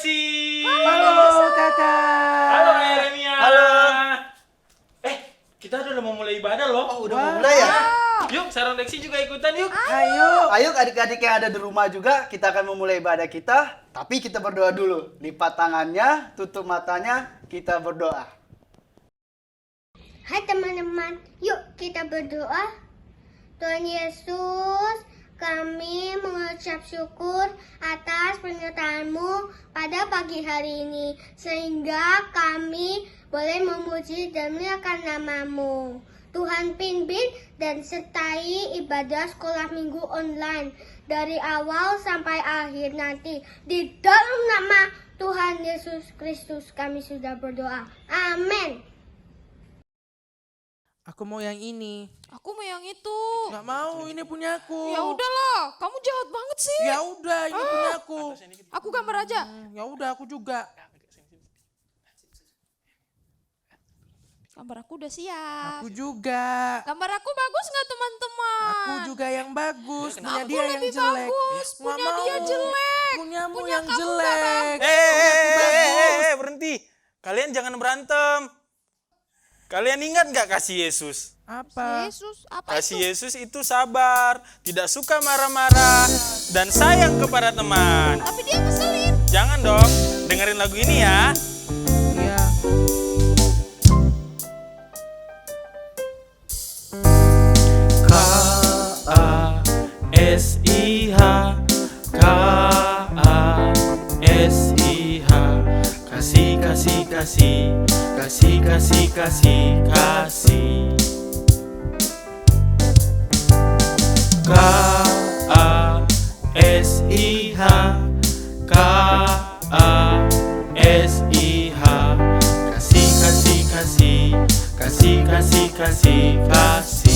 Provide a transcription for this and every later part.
Lexi. Halo kakak. Halo Kak Yeremia. Halo. Kita udah mau mulai ibadah loh. Oh, udah mau mulai ya? Yuk, Sarang Lexi juga ikutan yuk. Ayo adik-adik yang ada di rumah juga, kita akan memulai ibadah kita. Tapi kita berdoa dulu. Lipat tangannya, tutup matanya, kita berdoa. Hai teman-teman, yuk kita berdoa. Tuhan Yesus, kami mengucap syukur atas penyertaan-Mu pada pagi hari ini, sehingga kami boleh memuji dan memuliakan nama-Mu. Tuhan pimpin dan sertai ibadah sekolah minggu online dari awal sampai akhir nanti. Di dalam nama Tuhan Yesus Kristus kami sudah berdoa. Amin. Aku mau yang ini. Aku mau yang itu. Nggak mau, ini punya aku. Ya udahlah, kamu jahat banget sih. Ya udah, ini punya aku. Aku gambar aja. Ya udah, aku juga. Gambar aku udah siap. Aku juga. Gambar aku bagus nggak teman-teman? Aku juga yang bagus. Punya Aku dia yang lebih jelek. bagus. Nggak Punya mau. dia jelek. Punyamu Punya yang kamu nggak jelek. Berhenti. Kalian jangan berantem. Kalian ingat nggak kasih Yesus? Apa? Yesus, apa Kasih itu? Yesus itu sabar, tidak suka marah-marah, dan sayang kepada teman. Tapi dia ngeselin. Jangan dong, dengerin lagu ini ya. Iya. K-A-S-I-H K-A-S-I-H Kasih, kasih, kasih Kasih, kasih, kasih, kasih K-A-S-I-H K-A-S-I-H Kasih, kasih, kasih Kasih, kasih, kasih, kasih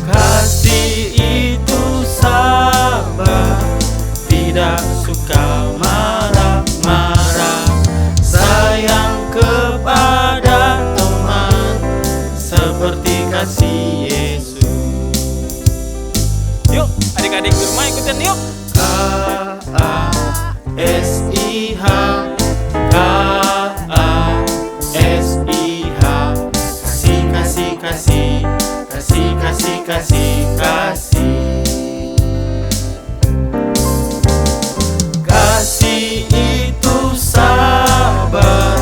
Kasih itu sabar, tidak suka marah-marah, sayang kepada teman, seperti kasih Yesus. Yuk, adik-adik di rumah ikutin yuk. K-A-S-I-H K-A-S-I-H Kasih, kasih, kasih Kasih, kasih, kasih, kasih Kasih itu sabar,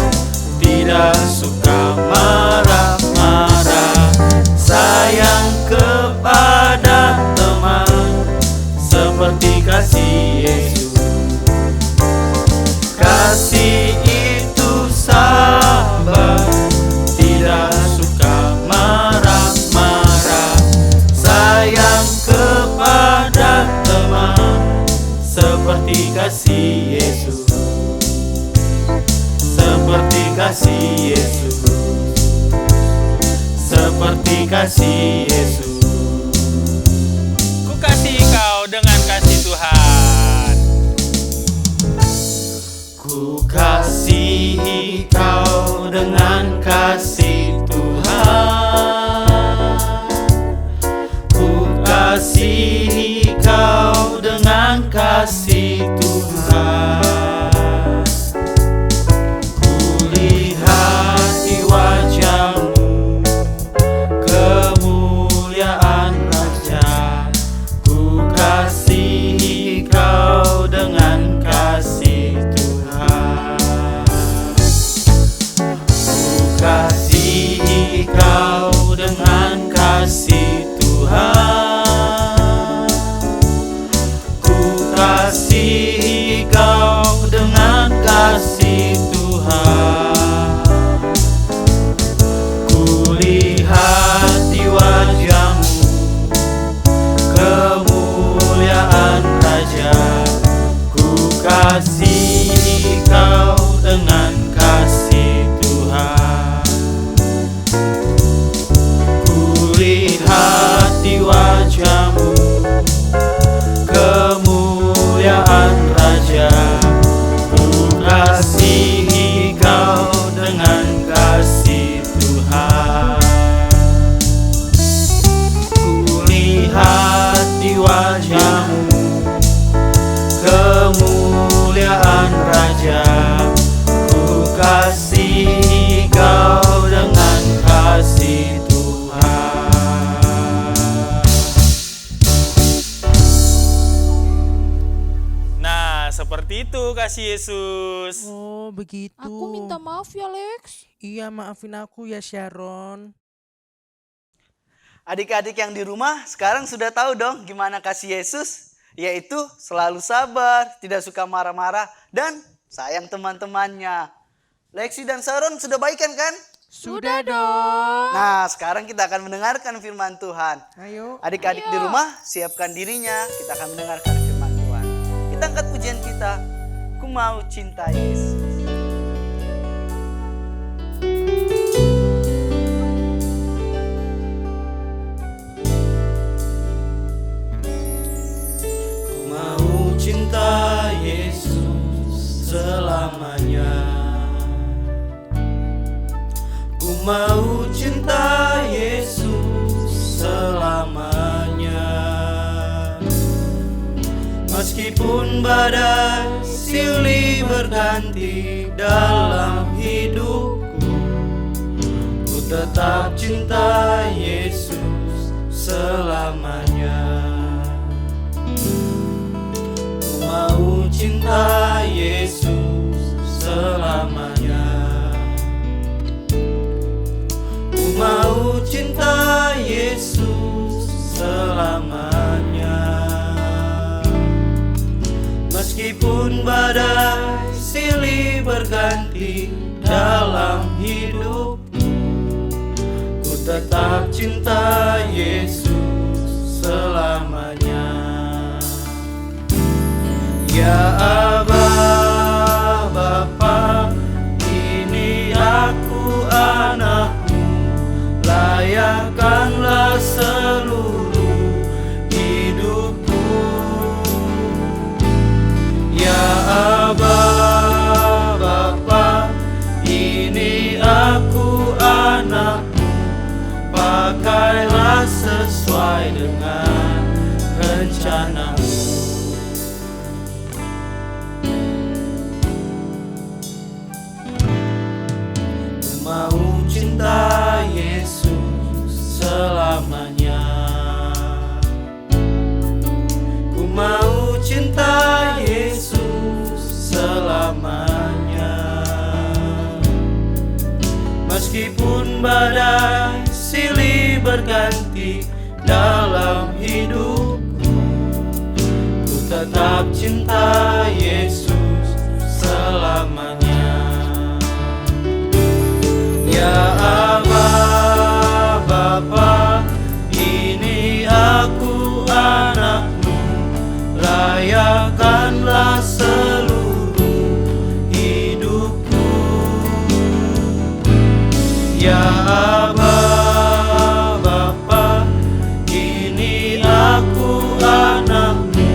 tidak suka marah-marah, sayang kepada teman, seperti kasih Yesus. Kasih itu sabar, tidak suka marah-marah, sayang kepada teman, seperti kasih Yesus. Seperti kasih Yesus. Seperti kasih Yesus. Ku kasih kau dengan kasih Tuhan. Ku kasihi kau dengan kasih Tuhan. Ku kasihi kau dengan kasih Tuhan. Ku lihat di wajahmu kemuliaan Raja. Ku kasihi kau dengan kasih Tuhan. Ku kasihi kau dengan kasih Tuhan. Ku kasihi kau dengan kasih Tuhan. Ku lihat di wajahmu kemuliaan Raja. Ku kasihi kau dengan kasih Tuhan. Ku lihat di wajahmu kemuliaan Raja. Ku kasihi kau dengan kasih Tuhan. Ku lihat di wajahmu Seperti itu kasih Yesus. Oh, begitu. Aku minta maaf ya, Lex. Iya, maafin aku ya, Sharon. Adik-adik yang di rumah sekarang sudah tahu dong gimana kasih Yesus, yaitu selalu sabar, tidak suka marah-marah, dan sayang teman-temannya. Lexi dan Sharon sudah baikan kan? Sudah dong. Nah, sekarang kita akan mendengarkan firman Tuhan. Ayo. Adik-adik di rumah, siapkan dirinya. Kita akan mendengarkan firman Tuhan. Kita angkat pujian kita. Ku mau cinta Yesus. Ku mau cinta Yesus selamanya. Ku mau cinta Yesus selamanya. Meskipun badai silih berganti dalam hidupku, ku tetap cinta Yesus selamanya. Ku mau cinta Yesus selamanya. Ku mau cinta Yesus selamanya. Meskipun badai silih berganti dalam hidupku, ku tetap cinta Yesus selamanya. Ya Abah, Bapa, ini aku anakmu, layakkanlah seluruh hidupku. Ya Abah, Bapa, ini aku anakmu, pakailah sesuai dengan rencanamu. Ku mau cinta Yesus selamanya. Ku mau cinta Yesus selamanya. Meskipun badai silih berganti dalam hidupku, ku tetap cinta Yesus selamanya. Ya Abah, Bapa, ini aku anakmu, layakkanlah seluruh hidupku. Ya Abah, Bapa, ini aku anakmu,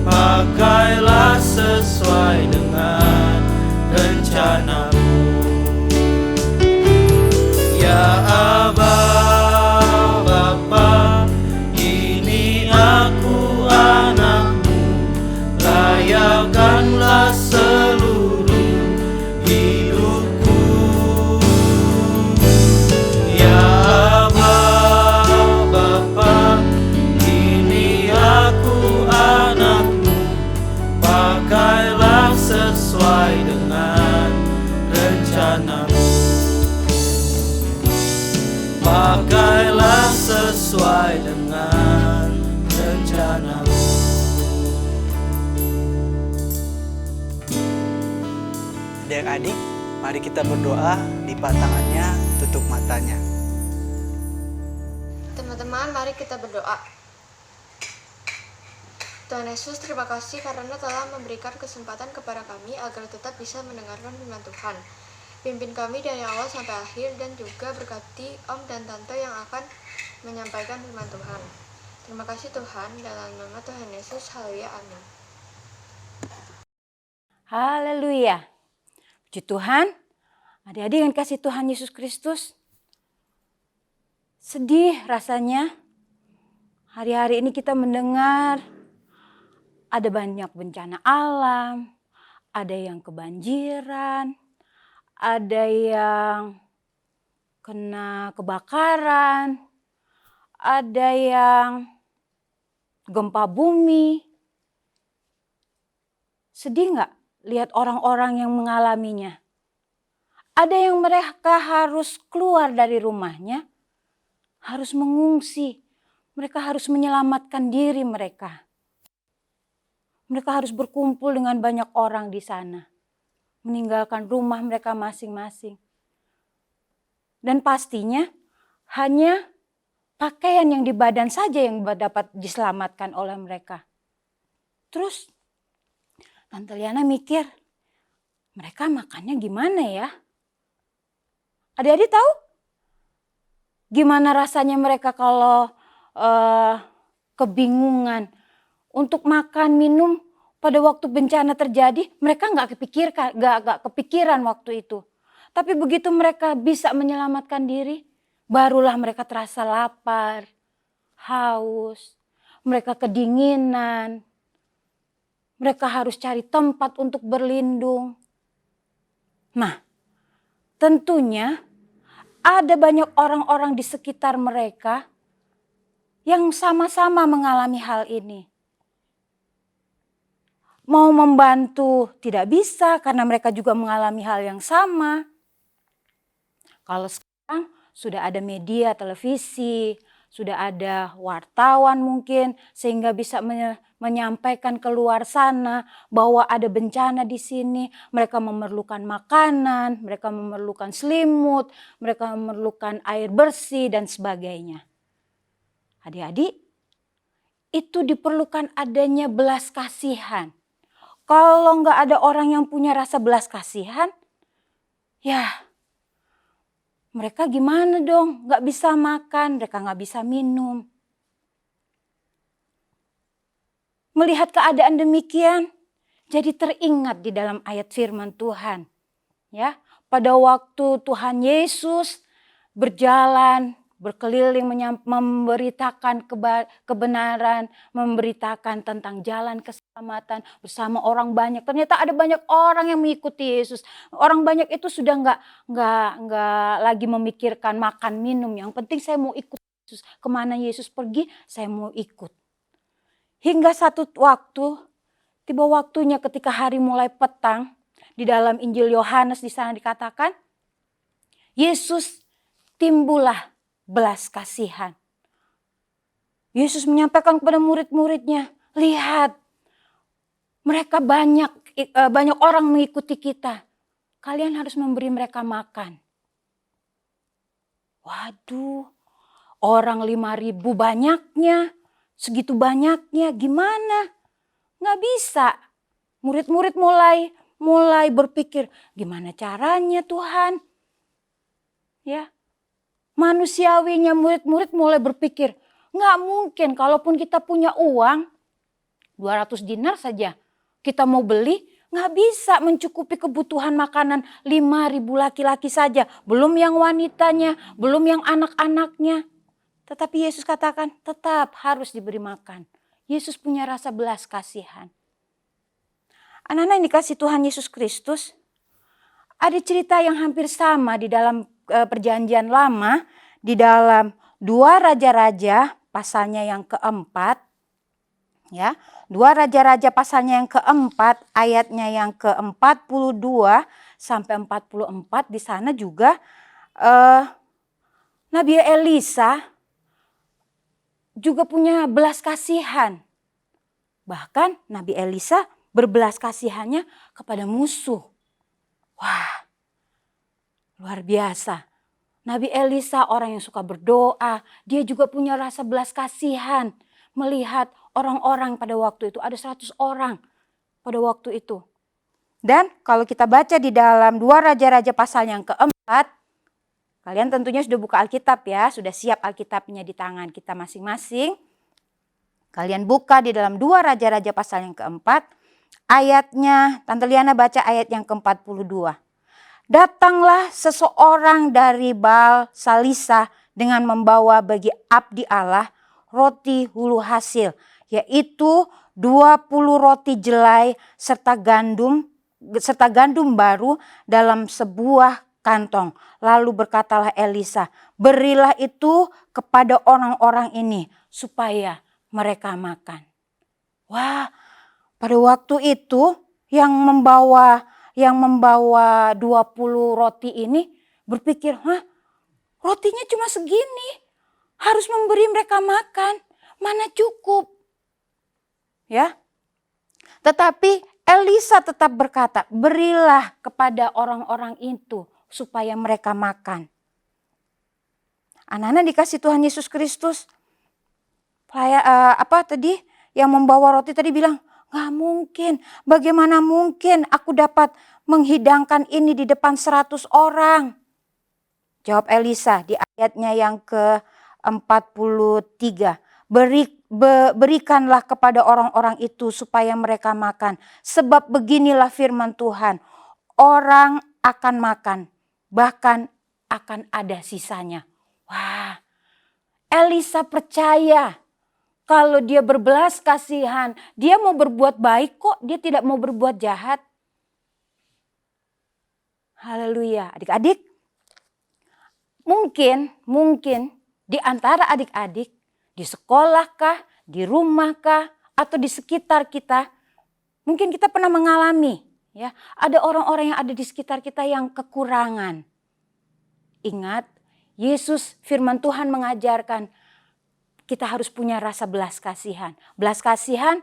pakailah sesuai dengan rencanamu. Ya Abah, Bapa, ini aku anakmu, layakkanlah seluruh hidupku. Ya Abah, Bapa, ini aku anakmu, pakailah sesuai dengan rencanamu. Pakailah sesuai dengan rencanamu. Adik-adik, mari kita berdoa, lipat tangannya, tutup matanya. Teman-teman, mari kita berdoa. Tuhan Yesus, terima kasih karena telah memberikan kesempatan kepada kami agar tetap bisa mendengarkan firman Tuhan. Pimpin kami dari awal sampai akhir dan juga berkati Om dan Tante yang akan menyampaikan firman Tuhan. Terima kasih Tuhan, dalam nama Tuhan Yesus, haleluya, amin. Haleluya. Puji Tuhan, adik-adik yang kasih Tuhan Yesus Kristus. Sedih rasanya hari-hari ini kita mendengar ada banyak bencana alam, ada yang kebanjiran, ada yang kena kebakaran, ada yang gempa bumi. Sedih nggak lihat orang-orang yang mengalaminya? Ada yang mereka harus keluar dari rumahnya, harus mengungsi. Mereka harus menyelamatkan diri mereka. Mereka harus berkumpul dengan banyak orang di sana, meninggalkan rumah mereka masing-masing. Dan pastinya hanya pakaian yang di badan saja yang dapat diselamatkan oleh mereka. Terus Tante Liana mikir, mereka makannya gimana ya? Adik-adik tahu? Gimana rasanya mereka kalau kebingungan untuk makan, minum pada waktu bencana terjadi? Mereka nggak kepikiran waktu itu. Tapi begitu mereka bisa menyelamatkan diri, barulah mereka terasa lapar, haus, mereka kedinginan. Mereka harus cari tempat untuk berlindung. Nah, tentunya ada banyak orang-orang di sekitar mereka yang sama-sama mengalami hal ini. Mau membantu tidak bisa karena mereka juga mengalami hal yang sama. Kalau sekarang sudah ada media televisi, sudah ada wartawan mungkin sehingga bisa menyampaikan keluar sana bahwa ada bencana di sini. Mereka memerlukan makanan, mereka memerlukan selimut, mereka memerlukan air bersih dan sebagainya. Adik-adik, itu diperlukan adanya belas kasihan. Kalau nggak ada orang yang punya rasa belas kasihan, ya mereka gimana dong? Nggak bisa makan, mereka nggak bisa minum. Melihat keadaan demikian, jadi teringat di dalam ayat firman Tuhan. Ya, pada waktu Tuhan Yesus berjalan, berkeliling memberitakan kebenaran, memberitakan tentang jalan keselamatan bersama orang banyak. Ternyata ada banyak orang yang mengikuti Yesus. Orang banyak itu sudah nggak lagi memikirkan makan minum. Yang penting saya mau ikut Yesus. Kemana Yesus pergi, saya mau ikut. Hingga satu waktu, tiba waktunya ketika hari mulai petang, di dalam Injil Yohanes di sana dikatakan, Yesus timbullah belas kasihan. Yesus menyampaikan kepada murid-muridnya, lihat, mereka banyak orang mengikuti kita. Kalian harus memberi mereka makan. Waduh, orang 5.000 banyaknya, segitu banyaknya, gimana? Nggak bisa. Murid-murid mulai berpikir, gimana caranya Tuhan? Ya, manusiawinya murid-murid mulai berpikir, nggak mungkin kalaupun kita punya uang 200 dinar saja kita mau beli, nggak bisa mencukupi kebutuhan makanan 5.000 laki-laki saja. Belum yang wanitanya, belum yang anak-anaknya. Tetapi Yesus katakan tetap harus diberi makan. Yesus punya rasa belas kasihan. Anak-anak yang dikasih Tuhan Yesus Kristus, ada cerita yang hampir sama di dalam Perjanjian Lama, di dalam 2 Raja-Raja pasalnya yang keempat, ya, 2 Raja-Raja pasalnya yang keempat, ayatnya yang ke-42 sampai 44. Di sana juga Nabi Elisa juga punya belas kasihan. Bahkan Nabi Elisa berbelas kasihannya kepada musuh. Wah, luar biasa. Nabi Elisa orang yang suka berdoa, dia juga punya rasa belas kasihan melihat orang-orang pada waktu itu, ada 100 orang pada waktu itu. Dan kalau kita baca di dalam 2 Raja-Raja pasal yang keempat, kalian tentunya sudah buka Alkitab ya, sudah siap Alkitabnya di tangan kita masing-masing. Kalian buka di dalam 2 Raja-Raja pasal yang keempat, ayatnya, Tante Liana baca ayat yang ke-42. Datanglah seseorang dari Baal Salisa dengan membawa bagi abdi Allah roti hulu hasil, yaitu 20 roti jelai serta gandum baru dalam sebuah kantong. Lalu berkatalah Elisa, berilah itu kepada orang-orang ini supaya mereka makan. Wah, pada waktu itu yang membawa 20 roti ini berpikir, rotinya cuma segini, harus memberi mereka makan, mana cukup. Ya. Tetapi Elisa tetap berkata, berilah kepada orang-orang itu supaya mereka makan. Anak-anak dikasih Tuhan Yesus Kristus, yang membawa roti tadi bilang, gak mungkin, bagaimana mungkin aku dapat menghidangkan ini di depan 100 orang. Jawab Elisa di ayatnya yang ke-43. Berikanlah kepada orang-orang itu supaya mereka makan. Sebab beginilah firman Tuhan, orang akan makan, bahkan akan ada sisanya. Wah, Elisa percaya kalau dia berbelas kasihan, dia mau berbuat baik kok, dia tidak mau berbuat jahat. Haleluya, adik-adik. Mungkin di antara adik-adik, di sekolah kah, di rumah kah, atau di sekitar kita, mungkin kita pernah mengalami, ya, ada orang-orang yang ada di sekitar kita yang kekurangan. Ingat, Yesus firman Tuhan mengajarkan kita harus punya rasa belas kasihan. Belas kasihan,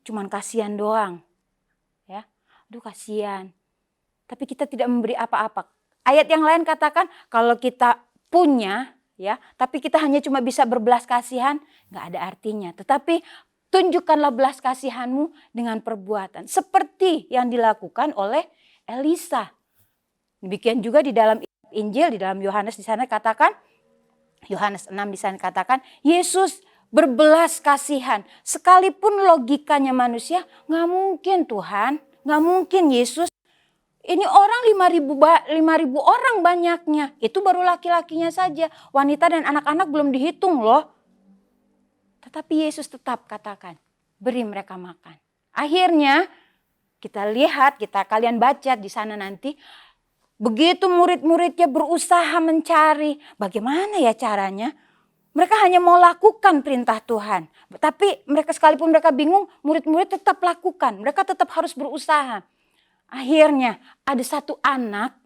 cuman kasihan doang. Ya, kasihan. Tapi kita tidak memberi apa-apa. Ayat yang lain katakan kalau kita punya, ya, tapi kita hanya cuma bisa berbelas kasihan, nggak ada artinya. Tetapi tunjukkanlah belas kasihanmu dengan perbuatan. Seperti yang dilakukan oleh Elisa. Demikian juga di dalam Injil, di dalam Yohanes di sana katakan, Yohanes 6 di sana katakan, Yesus berbelas kasihan. Sekalipun logikanya manusia, nggak mungkin Tuhan, nggak mungkin Yesus. Ini orang 5.000 orang banyaknya. Itu baru laki-lakinya saja. Wanita dan anak-anak belum dihitung loh. Tetapi Yesus tetap katakan, beri mereka makan. Akhirnya kita lihat, kalian baca di sana nanti. Begitu murid-muridnya berusaha mencari bagaimana ya caranya. Mereka hanya mau lakukan perintah Tuhan. Tapi mereka sekalipun mereka bingung, murid-murid tetap lakukan. Mereka tetap harus berusaha. Akhirnya ada satu anak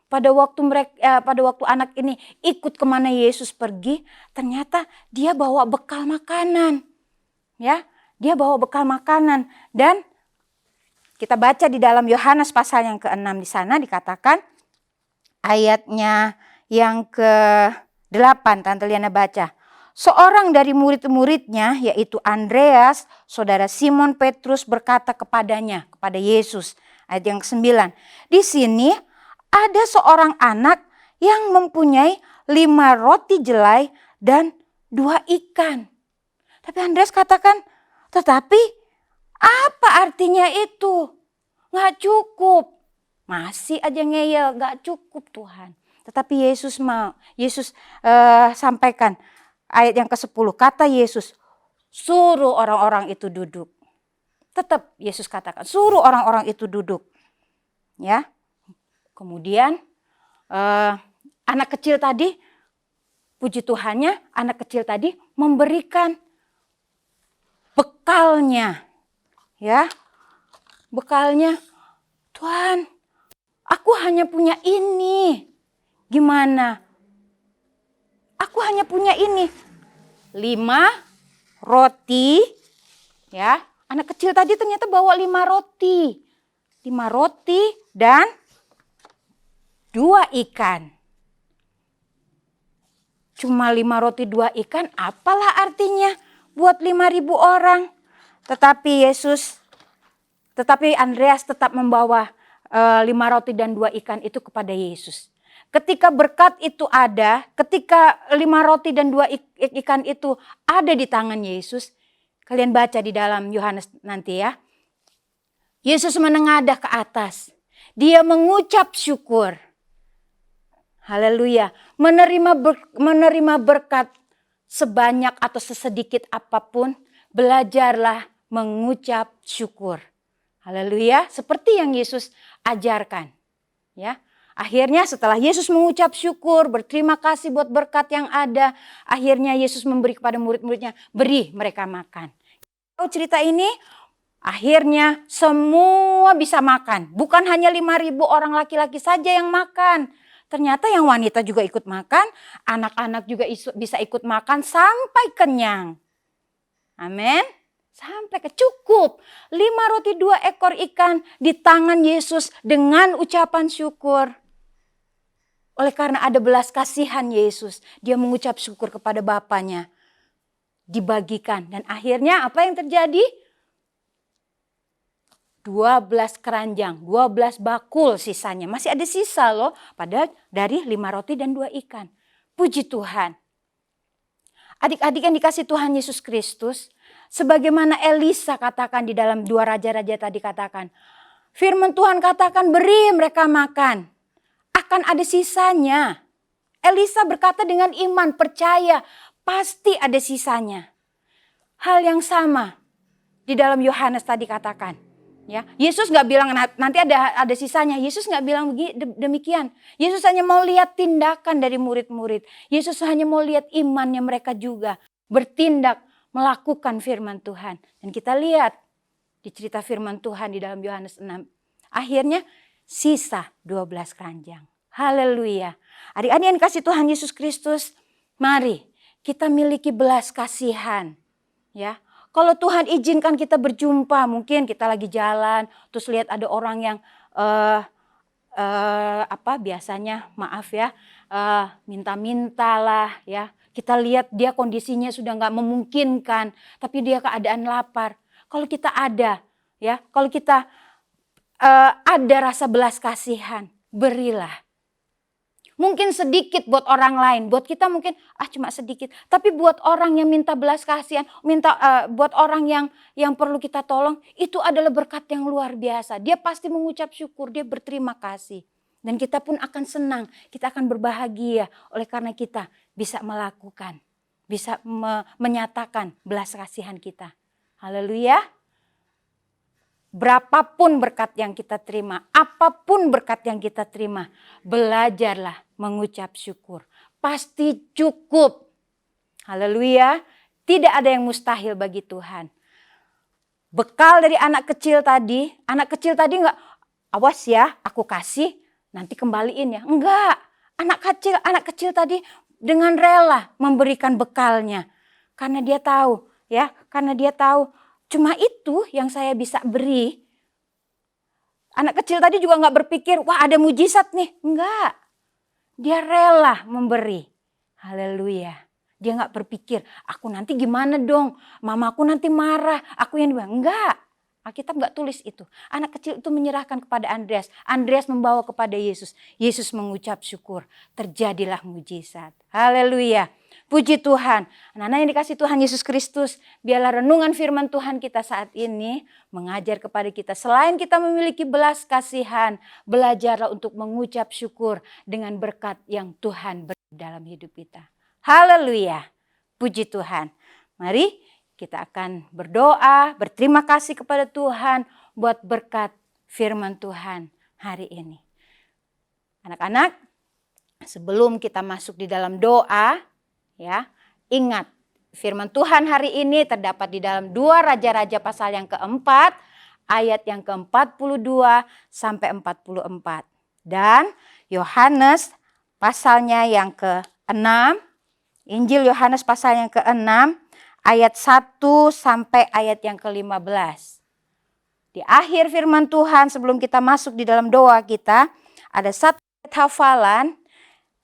pada waktu anak ini ikut kemana Yesus pergi, ternyata dia bawa bekal makanan, ya, dia bawa bekal makanan. Dan kita baca di dalam Yohanes pasal yang ke-6 di sana dikatakan ayatnya yang ke-8, Tante Liana baca. Seorang dari murid-muridnya yaitu Andreas, saudara Simon Petrus berkata kepada Yesus. Ayat yang ke-9. Di sini ada seorang anak yang mempunyai 5 roti jelai dan 2 ikan. Tapi Andreas katakan, tetapi apa artinya itu? Nggak cukup. Masih aja ngeyel, nggak cukup Tuhan. Tetapi Yesus sampaikan. Ayat yang ke-10, kata Yesus, suruh orang-orang itu duduk. Tetap Yesus katakan, suruh orang-orang itu duduk. Ya. Kemudian anak kecil tadi, puji Tuhannya, anak kecil tadi memberikan bekalnya. Ya. Bekalnya, Tuhan, aku hanya punya ini. Gimana? Aku hanya punya ini. 5 roti. Ya, anak kecil tadi ternyata bawa 5 roti. 5 roti dan 2 ikan. Cuma 5 roti 2 ikan, apalah artinya buat 5.000 orang. Tetapi Andreas tetap membawa 5 roti dan 2 ikan itu kepada Yesus. Ketika berkat itu ada, ketika 5 roti dan 2 ikan itu ada di tangan Yesus, kalian baca di dalam Yohanes nanti ya. Yesus menengadah ke atas. Dia mengucap syukur. Haleluya. Menerima berkat sebanyak atau sesedikit apapun, belajarlah mengucap syukur. Haleluya. Seperti yang Yesus ajarkan. Ya. Akhirnya setelah Yesus mengucap syukur, berterima kasih buat berkat yang ada. Akhirnya Yesus memberi kepada murid-muridnya, beri mereka makan. Tahu cerita ini? Akhirnya semua bisa makan. Bukan hanya 5.000 orang laki-laki saja yang makan. Ternyata yang wanita juga ikut makan. Anak-anak juga bisa ikut makan sampai kenyang. Amin. Sampai cukup. 5 roti 2 ekor ikan di tangan Yesus dengan ucapan syukur. Oleh karena ada belas kasihan Yesus. Dia mengucap syukur kepada Bapanya. Dibagikan. Dan akhirnya apa yang terjadi? 12 keranjang, 12 bakul sisanya. Masih ada sisa loh. Padahal dari 5 roti dan 2 ikan. Puji Tuhan. Adik-adik yang dikasih Tuhan Yesus Kristus. Sebagaimana Elisa katakan di dalam 2 Raja-Raja tadi katakan. Firman Tuhan katakan beri mereka makan. Akan ada sisanya. Elisa berkata dengan iman, percaya. Pasti ada sisanya. Hal yang sama di dalam Yohanes tadi katakan. Ya, Yesus nggak bilang nanti ada sisanya. Yesus nggak bilang demikian. Yesus hanya mau lihat tindakan dari murid-murid. Yesus hanya mau lihat imannya mereka juga. Bertindak, melakukan firman Tuhan. Dan kita lihat di cerita firman Tuhan di dalam Yohanes 6. Akhirnya sisa 12 keranjang. Haleluya. Adik-adik yang dikasih Tuhan Yesus Kristus. Mari kita miliki belas kasihan. Ya. Kalau Tuhan izinkan kita berjumpa, mungkin kita lagi jalan, terus lihat ada orang yang biasanya maaf ya, minta-minta lah ya. Kita lihat dia kondisinya sudah nggak memungkinkan, tapi dia keadaan lapar. Kalau kita ada, ya, kalau kita ada rasa belas kasihan, berilah. Mungkin sedikit buat orang lain, buat kita mungkin cuma sedikit. Tapi buat orang yang minta belas kasihan, buat orang yang perlu kita tolong, itu adalah berkat yang luar biasa. Dia pasti mengucap syukur, dia berterima kasih. Dan kita pun akan senang, kita akan berbahagia oleh karena kita bisa melakukan, bisa menyatakan belas kasihan kita. Haleluya. Berapapun berkat yang kita terima, apapun berkat yang kita terima, belajarlah mengucap syukur. Pasti cukup. Haleluya. Tidak ada yang mustahil bagi Tuhan. Bekal dari anak kecil tadi enggak, awas ya aku kasih nanti kembaliin ya. Enggak. Anak kecil tadi dengan rela memberikan bekalnya. Karena dia tahu cuma itu yang saya bisa beri. Anak kecil tadi juga gak berpikir, wah ada mujizat nih. Enggak. Dia rela memberi. Haleluya. Dia gak berpikir, aku nanti gimana dong. Mamaku nanti marah. Aku yang bilang, enggak. Alkitab gak tulis itu. Anak kecil itu menyerahkan kepada Andreas. Andreas membawa kepada Yesus. Yesus mengucap syukur. Terjadilah mujizat. Haleluya. Puji Tuhan. Anak-anak yang dikasih Tuhan Yesus Kristus. Biarlah renungan firman Tuhan kita saat ini mengajar kepada kita. Selain kita memiliki belas kasihan. Belajarlah untuk mengucap syukur dengan berkat yang Tuhan beri dalam hidup kita. Haleluya. Puji Tuhan. Mari kita akan berdoa, berterima kasih kepada Tuhan buat berkat firman Tuhan hari ini. Anak-anak, sebelum kita masuk di dalam doa, ya, ingat firman Tuhan hari ini terdapat di dalam 2 Raja-Raja pasal yang keempat, ayat yang ke-42 sampai 44. Dan Yohanes pasalnya yang ke-6, Injil Yohanes pasal yang ke-6, ayat 1 sampai ayat yang ke-15. Di akhir firman Tuhan sebelum kita masuk di dalam doa kita, ada satu hafalan.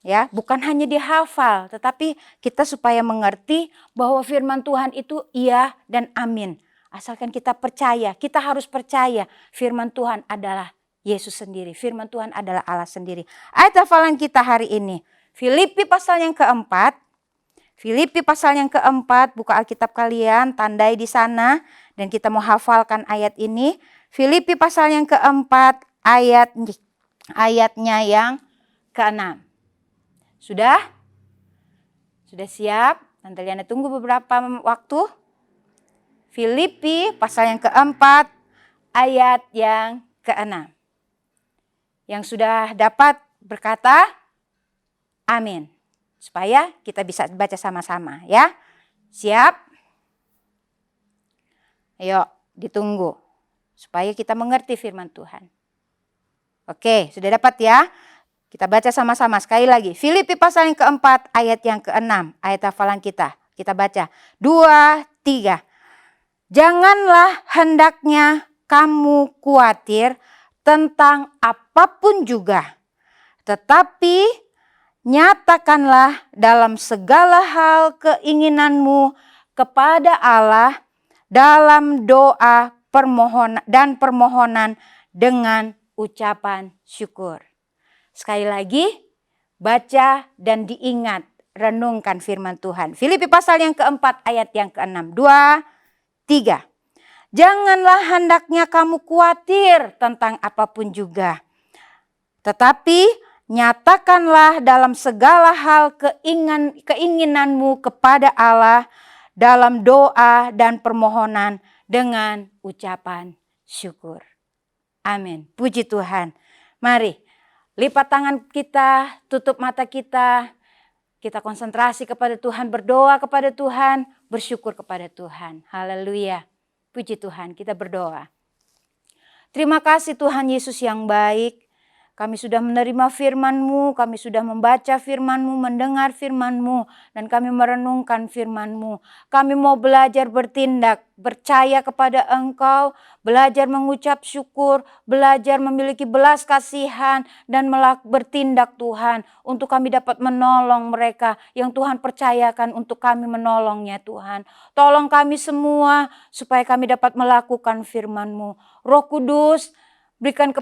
Ya, bukan hanya dihafal, tetapi kita supaya mengerti bahwa firman Tuhan itu iya dan amin. Asalkan kita percaya, kita harus percaya firman Tuhan adalah Yesus sendiri. Firman Tuhan adalah Allah sendiri. Ayat hafalan kita hari ini, Filipi pasal yang keempat. Filipi pasal yang keempat, buka Alkitab kalian, tandai di sana. Dan kita mau hafalkan ayat ini. Filipi pasal yang keempat, ayatnya yang ke-6. Sudah? Sudah siap? Nanti Liana tunggu beberapa waktu. Filipi pasal yang keempat, ayat yang ke-6. Yang sudah dapat berkata, amin. Supaya kita bisa baca sama-sama ya. Siap? Ayo ditunggu. supaya kita mengerti firman Tuhan. Oke, sudah dapat ya? Kita baca sama-sama sekali lagi. Filipi pasal yang keempat ayat yang keenam. Ayat hafalan kita. Kita baca. 2, 3. Janganlah hendaknya kamu khawatir tentang apapun juga. Tetapi nyatakanlah dalam segala hal keinginanmu kepada Allah dalam doa permohonan dengan ucapan syukur. Sekali lagi, baca dan diingat, renungkan firman Tuhan. Filipi pasal yang keempat ayat yang keenam. 2, 3. Janganlah hendaknya kamu khawatir tentang apapun juga. Tetapi nyatakanlah dalam segala hal keinginanmu kepada Allah dalam doa dan permohonan dengan ucapan syukur. Amin. Puji Tuhan. Mari. Lipat tangan kita, tutup mata kita konsentrasi kepada Tuhan, berdoa kepada Tuhan, bersyukur kepada Tuhan. Haleluya. Puji Tuhan, kita berdoa. Terima kasih Tuhan Yesus yang baik. Kami sudah menerima firman-Mu, kami sudah membaca firman-Mu, mendengar firman-Mu, dan kami merenungkan firman-Mu. Kami mau belajar bertindak, percaya kepada Engkau, belajar mengucap syukur, belajar memiliki belas kasihan, dan bertindak Tuhan, untuk kami dapat menolong mereka yang Tuhan percayakan untuk kami menolongnya Tuhan. Tolong kami semua, supaya kami dapat melakukan firman-Mu. Roh Kudus, berikan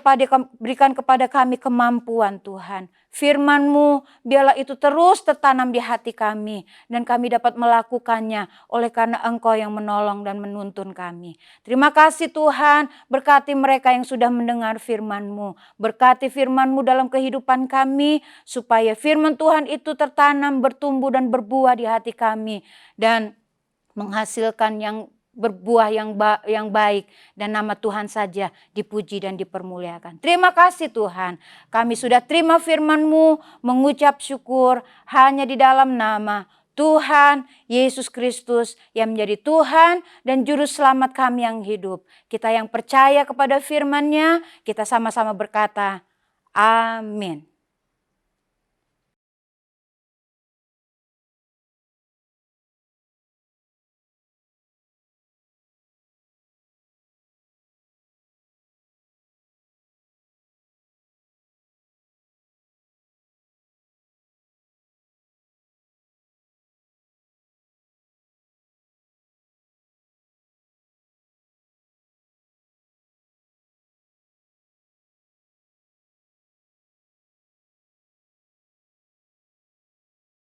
kepada kami kemampuan Tuhan. Firman-Mu biarlah itu terus tertanam di hati kami. Dan kami dapat melakukannya oleh karena Engkau yang menolong dan menuntun kami. Terima kasih Tuhan, berkati mereka yang sudah mendengar firman-Mu. Berkati firman-Mu dalam kehidupan kami. Supaya firman Tuhan itu tertanam, bertumbuh dan berbuah di hati kami. Dan menghasilkan berbuah yang baik, dan nama Tuhan saja dipuji dan dipermuliakan. Terima kasih Tuhan, kami sudah terima firman-Mu, mengucap syukur hanya di dalam nama Tuhan Yesus Kristus yang menjadi Tuhan dan Juru Selamat kami yang hidup. Kita yang percaya kepada firman-Nya, kita sama-sama berkata, amin.